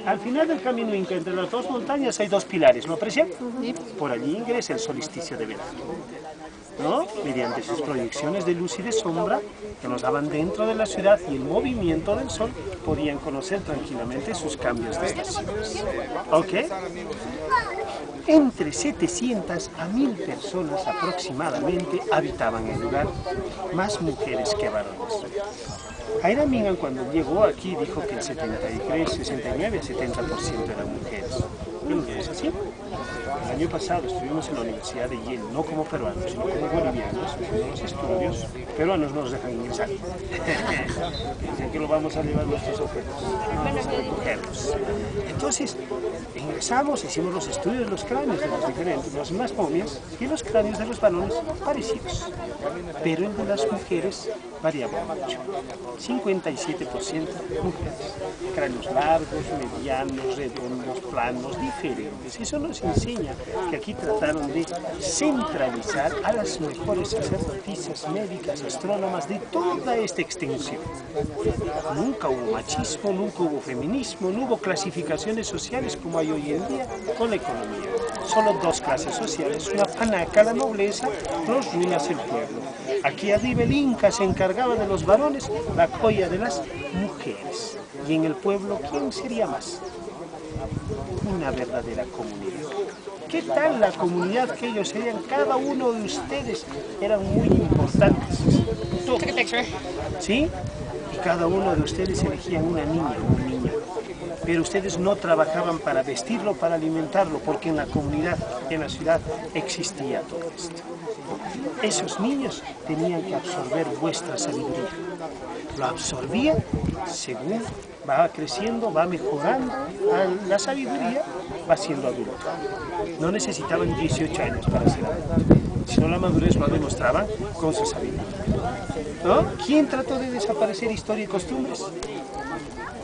Al final del camino inca, entre las dos montañas, hay dos pilares, ¿lo aprecian? Por allí ingresa el solsticio de verano, ¿no? Mediante sus proyecciones de luz y de sombra que nos daban dentro de la ciudad y el movimiento del sol, podían conocer tranquilamente sus cambios de estaciones. ¿Ok? Entre 700 a 1000 personas aproximadamente habitaban el lugar, más mujeres que varones. Jaira Mingan, cuando llegó aquí, dijo que el 73, 69 a 70% eran mujeres. ¿No es así? El año pasado estuvimos en la Universidad de Yale, no como peruanos, sino como bolivianos, haciendo los estudios. Peruanos no nos dejan ingresar. Dicen que lo vamos a llevar nuestros objetos, vamos a recogerlos. Entonces, ingresamos, hicimos los estudios de los cráneos de los diferentes, las más momias, y los cráneos de los varones parecidos. Pero el de las mujeres variaba mucho. 57% mujeres. Cráneos largos, medianos, redondos, planos, diferentes. Eso nos enseña que aquí trataron de centralizar a las mejores sacerdotisas, médicas, astrónomas de toda esta extensión. Nunca hubo machismo, nunca hubo feminismo, no hubo clasificaciones sociales como hay hoy en día con la economía. Solo dos clases sociales, una panaca, la nobleza, los ruinas, el pueblo. Aquí arriba el Inca se encargaba de los varones, la colla de las mujeres. Y en el pueblo, ¿quién sería más? Una verdadera comunidad. ¿Qué tal la comunidad que ellos serían? Cada uno de ustedes eran muy importantes. Todos. ¿Sí? Y cada uno de ustedes elegían una niña o un niño. Pero ustedes no trabajaban para vestirlo, para alimentarlo, porque en la comunidad, en la ciudad, existía todo esto. Esos niños tenían que absorber vuestra sabiduría. Lo absorbían según va creciendo, va mejorando, la sabiduría va siendo adulto. No necesitaban 18 años para ser adulto, sino la madurez lo demostraban con su sabiduría. ¿No? ¿Quién trató de desaparecer historia y costumbres?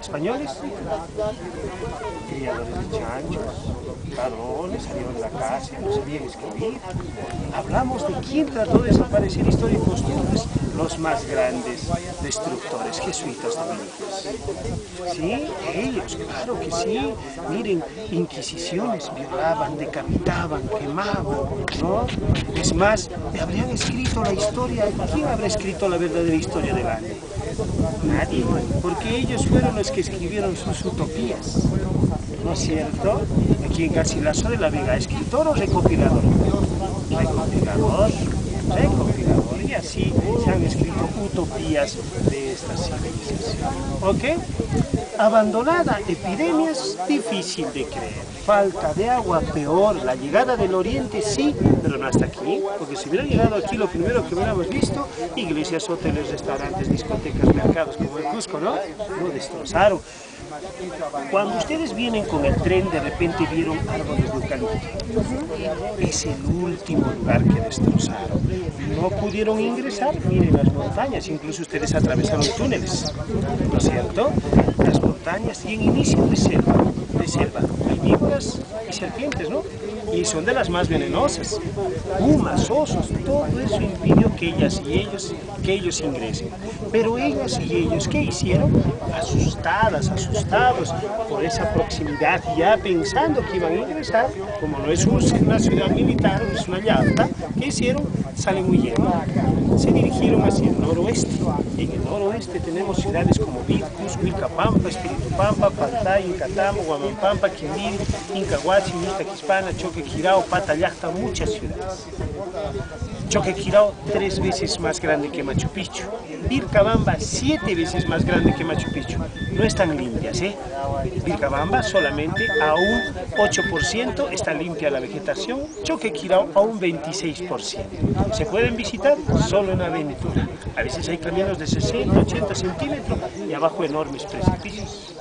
¿Españoles? Criadores de chanchos, ladrones, salieron de la casa, no sabían escribir. Hablamos de quién trató de desaparecer historia y costumbres, los más grandes destructores, jesuitas dominicos. Sí, ellos, claro que sí. Miren, inquisiciones, violaban, decapitaban, quemaban, ¿no? Es más, habrían escrito la historia. ¿Quién habrá escrito la verdadera historia del arte? Nadie, porque ellos fueron los que escribieron sus utopías, ¿no es cierto? Aquí en Garcilaso de la Vega, ¿escritor o recopilador? Recopilador, recopilador, y así se han escrito utopías de esta civilización. ¿Ok? Abandonada, epidemias, difícil de creer. Falta de agua, peor. La llegada del oriente, sí, pero no hasta aquí. Porque si hubiera llegado aquí, lo primero que hubiéramos visto, iglesias, hoteles, restaurantes, discotecas, mercados, como el Cusco, ¿no? Lo destrozaron. Cuando ustedes vienen con el tren, de repente vieron árboles de eucalipto. Es el último lugar que destrozaron. No pudieron ingresar, miren las montañas, incluso ustedes atravesaron túneles, ¿no es cierto? Las montañas tienen inicio de selva, hay víboras y serpientes, ¿no? Y son de las más venenosas. Pumas, osos, todo eso impidió que ellas y ellos ingresen. Pero ellas y ellos, ¿qué hicieron? Asustados por esa proximidad, ya pensando que iban a ingresar, como no es una ciudad militar, es una llanta, ¿qué hicieron? Salen huyendo. Se dirigieron hacia el noroeste. En el noroeste tenemos ciudades como Vilcus, Vilcapampa, Espiritupampa, Pantay, Incatamo, Huamampampa, Quindín, Incahuachi, Mixtaquispana, Choquequirao, Patallacta, muchas ciudades. Choquequirao 3 veces más grande que Machu Picchu. Vilcabamba 7 veces más grande que Machu Picchu. No están limpias, ¿eh? Vilcabamba solamente a un 8% está limpia la vegetación, Choquequirao a un 26%. ¿Se pueden visitar? Solo en aventura. A veces hay caminos de 60, 80 centímetros y abajo enormes precipicios.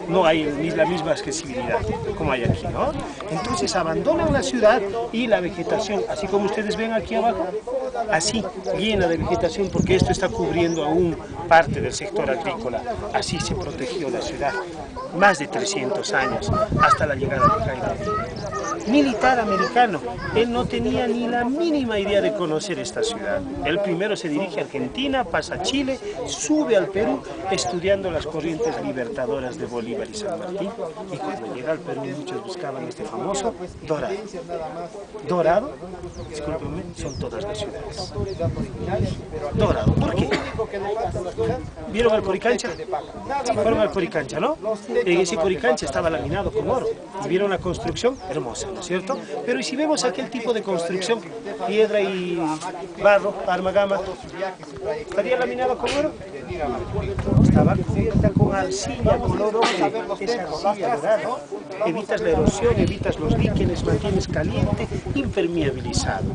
No hay ni la misma accesibilidad como hay aquí, ¿no? Entonces abandonan la ciudad y la vegetación, así como ustedes ven aquí abajo, así, llena de vegetación, porque esto está cubriendo aún parte del sector agrícola. Así se protegió la ciudad, más de 300 años, hasta la llegada de Jaime Minga. Militar americano, él no tenía ni la mínima idea de conocer esta ciudad. Él primero se dirige a Argentina, pasa a Chile, sube al Perú, estudiando las corrientes libertadoras de Bolívar y San Martín, y cuando llega al Perú muchos buscaban este famoso Dorado. Dorado, discúlpenme, son todas las ciudades. Dorado, ¿por qué? ¿Vieron el Coricancha? Sí, fueron al Coricancha, ¿no? En ese Coricancha estaba laminado con oro. Y vieron la construcción, hermosa, ¿no es cierto? Pero ¿y si vemos aquel tipo de construcción, piedra y barro, armagama, estaría laminado con oro? Estaba cubierta con arcilla color ocre, esa arcilla dorada. Evitas la erosión, evitas los líquenes, mantienes caliente, impermeabilizado.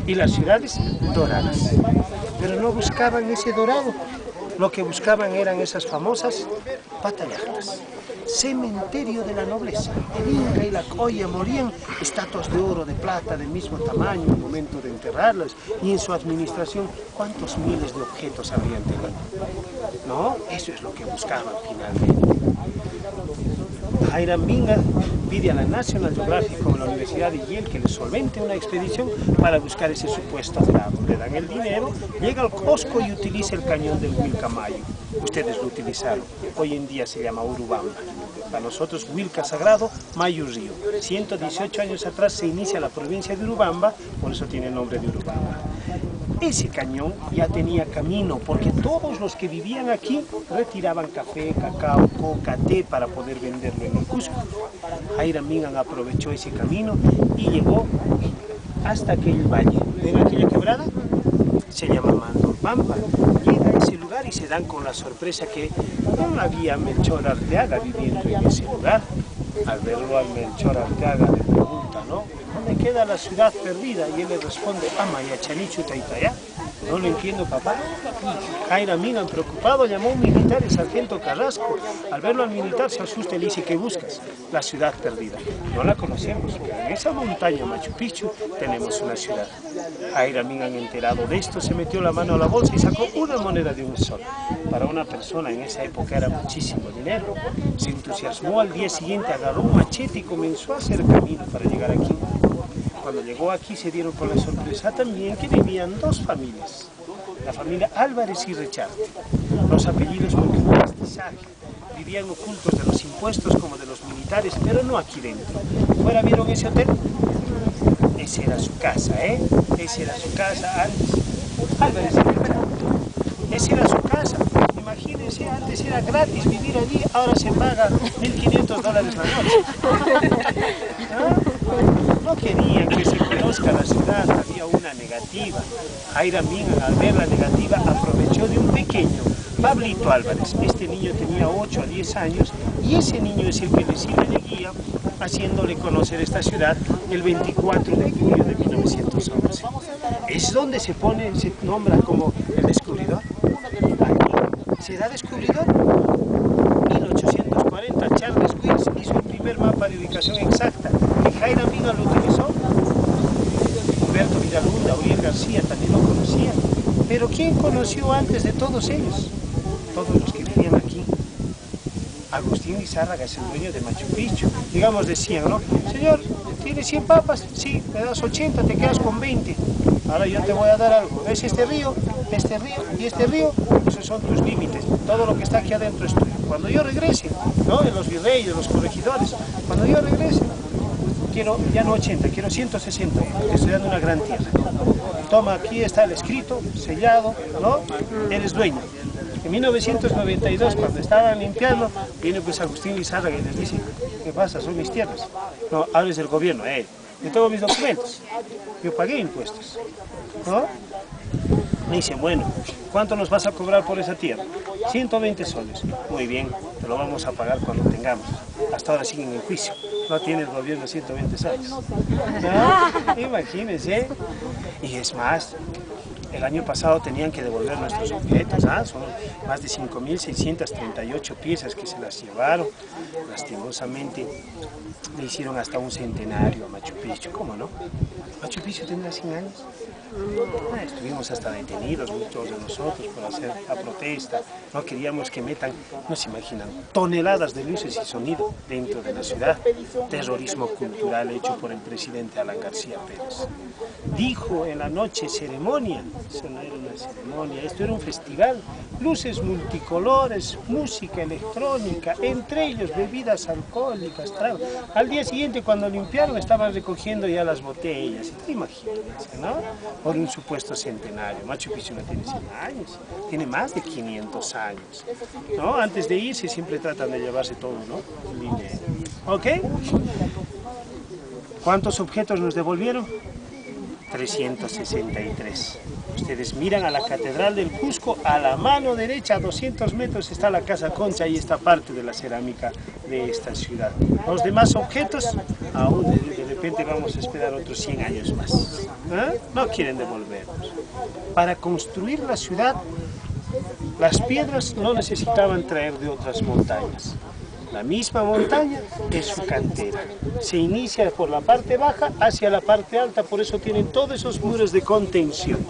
Y las ciudades doradas. Pero no buscaban ese dorado, lo que buscaban eran esas famosas patallactas. Cementerio de la nobleza. El Inca y la Colla morían estatuas de oro, de plata, del mismo tamaño al momento de enterrarlas, y en su administración, ¿cuántos miles de objetos habrían tenido? No, eso es lo que buscaban finalmente. Hiram Minga pide a la National Geographic con la Universidad de Yale que le solvente una expedición para buscar ese supuesto dorado. Le dan el dinero, llega al Costco y utiliza el cañón del Wilcamayo. Ustedes lo utilizaron. Hoy en día se llama Urubamba. Para nosotros, Wilca Sagrado, Mayo Río. 118 años atrás se inicia la provincia de Urubamba, por eso tiene el nombre de Urubamba. Ese cañón ya tenía camino, porque todos los que vivían aquí retiraban café, cacao, coca, té para poder venderlo en el Cusco. Hiram Minga aprovechó ese camino y llegó hasta aquel valle. ¿Ven aquella quebrada? Se llama Mandorpampa. Llega a ese lugar y se dan con la sorpresa que no había Melchor Arteaga viviendo en ese lugar. Al verlo al Melchor Arteaga le pregunta, ¿no? ¿Dónde queda la ciudad perdida? Y él le responde, Amaya, Chanichu, Taitaya. No lo entiendo, papá. Hiram Minga, preocupado, llamó a un militar, el sargento Carrasco. Al verlo al militar se asusta y le dice, ¿qué buscas? La ciudad perdida. No la conocemos, pero en esa montaña Machu Picchu tenemos una ciudad. Hiram Minga, enterado de esto, se metió la mano a la bolsa y sacó una moneda de un sol. Para una persona en esa época era muchísimo dinero. Se entusiasmó, al día siguiente agarró un machete y comenzó a hacer camino para llegar aquí. Cuando llegó aquí se dieron con la sorpresa también que vivían dos familias, la familia Álvarez y Recharte. Los apellidos porque fue mestizaje, vivían ocultos de los impuestos como de los militares, pero no aquí dentro. ¿Fuera vieron ese hotel? Esa era su casa, ¿eh? Esa era su casa antes. Álvarez y Recharte. Esa era su casa. Imagínense, antes era gratis vivir allí, ahora se paga $1.500 la noche. ¿Ah? No querían que se conozca la ciudad, había una negativa. Hiram Minga, al ver la negativa, aprovechó de un pequeño, Pablito Álvarez. Este niño tenía 8 a 10 años y ese niño es el que le sirve de guía, haciéndole conocer esta ciudad el 24 de julio de 1911. Es donde se nombra como el descubridor. Aquí se da descubridor. 1840, Charles Wills hizo el primer mapa de ubicación exacta. Y Hiram Minga lo utilizó. Humberto Villalunda, Uriel García también lo conocían. Pero ¿quién conoció antes de todos ellos? Todos los que vivían aquí. Agustín Lizárraga es el dueño de Machu Picchu. Digamos, decían, ¿no? Señor, ¿tienes 100 papas? Sí, me das 80, te quedas con 20. Ahora yo te voy a dar algo. ¿Ves este río y este río? Esos son tus límites. Todo lo que está aquí adentro es tuyo. Cuando yo regrese, ¿no? De los virreyes, de los corregidores, cuando yo regrese, quiero ya no 80, quiero 160, te estoy dando una gran tierra. Toma, aquí está el escrito, sellado, ¿no? Eres dueño. En 1992, cuando estaban limpiando, viene pues Agustín Lizárraga y les dice, ¿qué pasa? Son mis tierras. No, ahora es del gobierno, yo tengo mis documentos, yo pagué impuestos, ¿no? Me dice, bueno, ¿cuánto nos vas a cobrar por esa tierra? 120 soles. Muy bien, te lo vamos a pagar cuando tengamos. Hasta ahora siguen en juicio. No tiene el gobierno 120 soles. ¿No? Imagínense. Y es más, El año pasado tenían que devolver nuestros objetos, son más de 5.638 piezas que se las llevaron. Lastimosamente le hicieron hasta un centenario a Machu Picchu, ¿cómo no? Machu Picchu tendrá 100 años. Estuvimos hasta detenidos muchos de nosotros por hacer la protesta. No queríamos que metan, no se imaginan, toneladas de luces y sonido dentro de la ciudad. Terrorismo cultural hecho por el presidente Alan García Pérez. Dijo en la noche ceremonia, eso no era una ceremonia, esto era un festival, luces multicolores, música electrónica, entre ellos bebidas alcohólicas, tragos. Al día siguiente cuando limpiaron estaban recogiendo ya las botellas, ¿te imaginas, no? Por un supuesto centenario. Machu Picchu no tiene 100 años, tiene más de 500 años, ¿no? Antes de irse siempre tratan de llevarse todo, ¿no? Dinero. ¿Ok? ¿Cuántos objetos nos devolvieron? 363. Ustedes miran a la Catedral del Cusco, a la mano derecha, a 200 metros, está la Casa Concha y esta parte de la cerámica de esta ciudad. Los demás objetos, aún de repente vamos a esperar otros 100 años más. No quieren devolvernos. Para construir la ciudad, las piedras no necesitaban traer de otras montañas. La misma montaña es su cantera. Se inicia por la parte baja hacia la parte alta, por eso tienen todos esos muros de contención.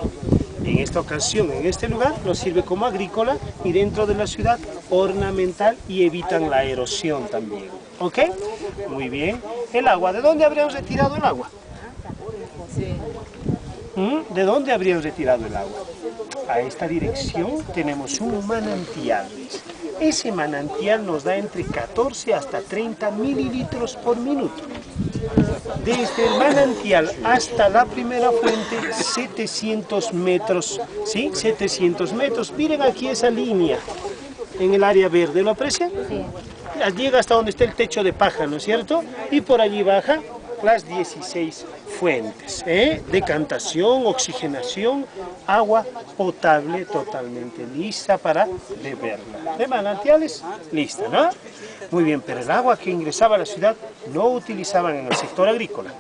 En esta ocasión, en este lugar, nos sirve como agrícola y dentro de la ciudad ornamental y evitan la erosión también. ¿Ok? Muy bien. El agua, ¿de dónde habríamos retirado el agua? ¿De dónde habríamos retirado el agua? A esta dirección tenemos un manantial. Ese manantial nos da entre 14 hasta 30 mililitros por minuto. Desde el manantial hasta la primera fuente, 700 metros, ¿sí? 700 metros. Miren aquí esa línea en el área verde, ¿lo aprecian? Sí. Llega hasta donde está el techo de paja, ¿no es cierto? Y por allí baja las 16 fuentes, decantación, oxigenación, agua potable totalmente lista para beberla. De manantiales, lista, ¿no? Muy bien, pero el agua que ingresaba a la ciudad no utilizaban en el sector agrícola.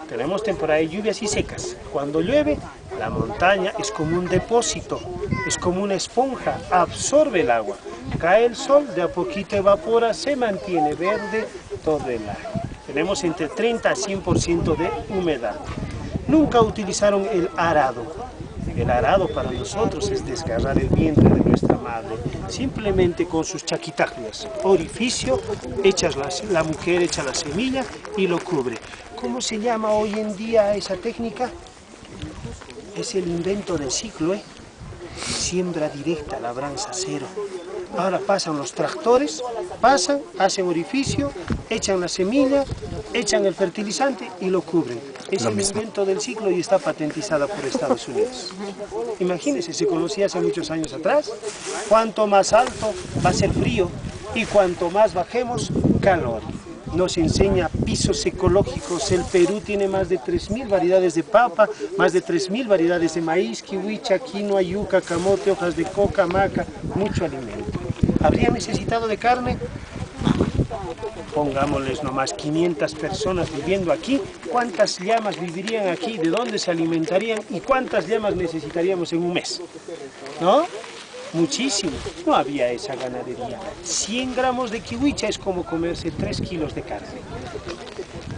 Tenemos temporada de lluvias y secas. Cuando llueve, la montaña es como un depósito, es como una esponja, absorbe el agua. Cae el sol, de a poquito evapora, se mantiene verde todo el año. Tenemos entre 30 a 100% de humedad. Nunca utilizaron el arado. El arado para nosotros es desgarrar el vientre de nuestra madre. Simplemente con sus chaquitaclias, orificio, la mujer echa la semilla y lo cubre. ¿Cómo se llama hoy en día esa técnica? Es el invento del siglo, Siembra directa, labranza cero. Ahora pasan los tractores, hacen orificio, echan la semilla, echan el fertilizante y lo cubren. Es el invento del siglo y está patentizada por Estados Unidos. Imagínense, se conocía hace muchos años atrás. Cuanto más alto va a ser frío y cuanto más bajemos, calor. Nos enseña pisos ecológicos. El Perú tiene más de 3.000 variedades de papa, más de 3.000 variedades de maíz, kiwicha, quinoa, yuca, camote, hojas de coca, maca, mucho alimento. ¿Habría necesitado de carne? Pongámosles nomás 500 personas viviendo aquí. ¿Cuántas llamas vivirían aquí? ¿De dónde se alimentarían? ¿Y cuántas llamas necesitaríamos en un mes? ¿No? Muchísimo. No había esa ganadería. 100 gramos de kiwicha es como comerse 3 kilos de carne.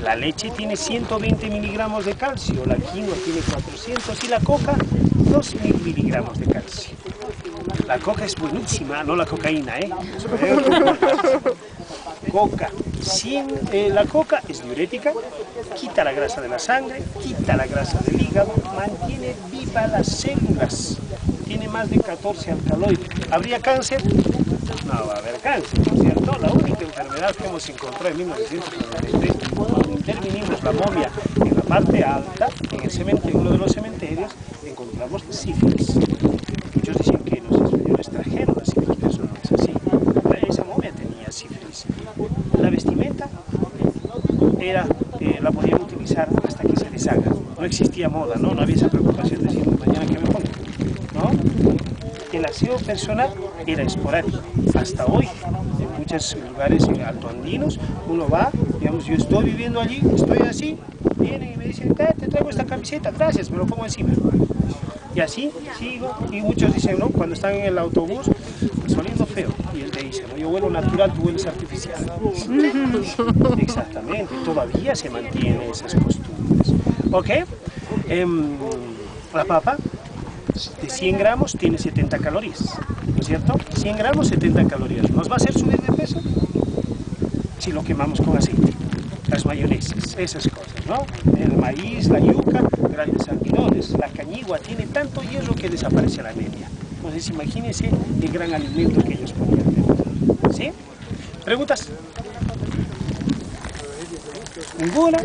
La leche tiene 120 miligramos de calcio, la quinoa tiene 400 y la coca 2.000 miligramos de calcio. La coca es buenísima, no la cocaína, Coca. La coca es diurética, quita la grasa de la sangre, quita la grasa del hígado, mantiene vivas las células. Tiene más de 14 alcaloides. ¿Habría cáncer? No va a haber cáncer, ¿no es cierto? La única enfermedad que hemos encontrado en 1993, cuando intervinimos la momia en la parte alta, en uno de los cementerios, encontramos sífilis. Muchos dicen que los españoles trajeron la sífilis, pero eso no es así. Esa momia tenía sífilis. La vestimenta la podían utilizar hasta que se deshaga. No existía moda, ¿no? No había esa preocupación de decir mañana que me pongo. ¿No? El aseo personal era esporádico. Hasta hoy, en muchos lugares altoandinos, uno va, digamos, yo estoy viviendo allí, estoy así, vienen y me dicen, te traigo esta camiseta, gracias, me lo pongo encima. Y así sigo, y muchos dicen, ¿no? Cuando están en el autobús, pues oliendo feo. Y él te dice, ¿no? Yo huelo natural, tú hueles artificial. Exactamente, todavía se mantienen esas costumbres. ¿Ok? La papa de 100 gramos tiene 70 calorías, ¿no es cierto? 100 gramos, 70 calorías. ¿Nos va a hacer subir de peso? Si lo quemamos con aceite. Las mayonesas, esas cosas, ¿no? El maíz, la yuca, grandes almidones, la cañigua tiene tanto hierro que desaparece la anemia. Entonces imagínense el gran alimento que ellos podían tener. ¿Sí? ¿Preguntas? ¿Ninguna?